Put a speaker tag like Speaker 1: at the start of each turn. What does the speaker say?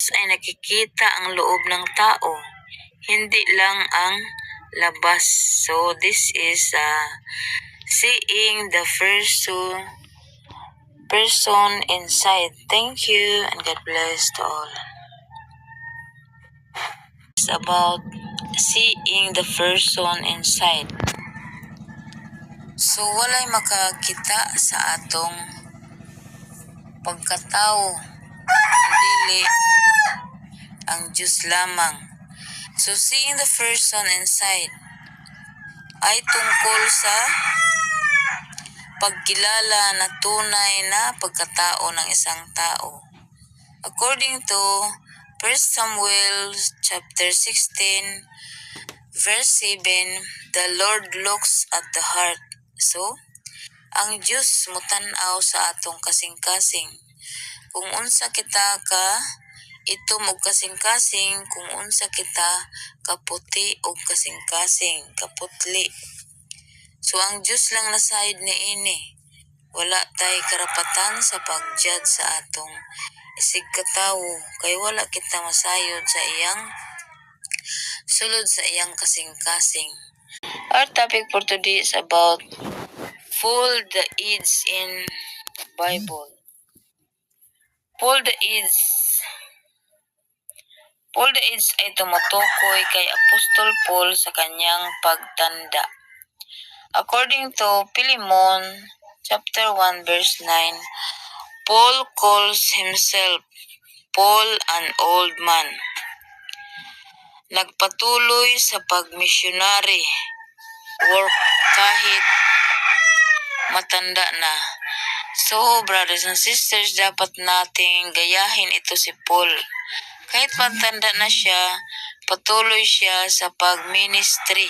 Speaker 1: ay nakikita ang loob ng tao, hindi lang ang labas. So, this is seeing the person inside. Thank you and God bless to all. It's about seeing the person inside. So, walay makakita sa atong pagkatao, kundi ang Diyos lamang. So, seeing the person inside ay tungkol sa pagkilala na tunay na pagkatao ng isang tao. According to 1 Samuel chapter 16, verse 7, the Lord looks at the heart. So, ang Diyos mutanaw sa atong kasing-kasing. Kung unsa kita ka itom og kasing-kasing, kung unsa kita kaputi og kasing-kasing, kaputli. So ang Diyos lang nasayod ni ini. Wala tay karapatan sa pag-judge sa atong isig katawo, kay wala kita masayod sa iyang sulod sa iyang kasing-kasing. Our topic for today is about pull the eads in Bible. Pull the eads ay tumutukoy kay Apostol Paul sa kanyang pagtanda. According to Philemon chapter 1 verse 9, Paul calls himself Paul an old man. Nagpatuloy sa pag-missionary work kahit matanda na. So, brothers and sisters, dapat nating gayahin ito si Paul. Kahit matanda na siya, patuloy siya sa pag-ministry.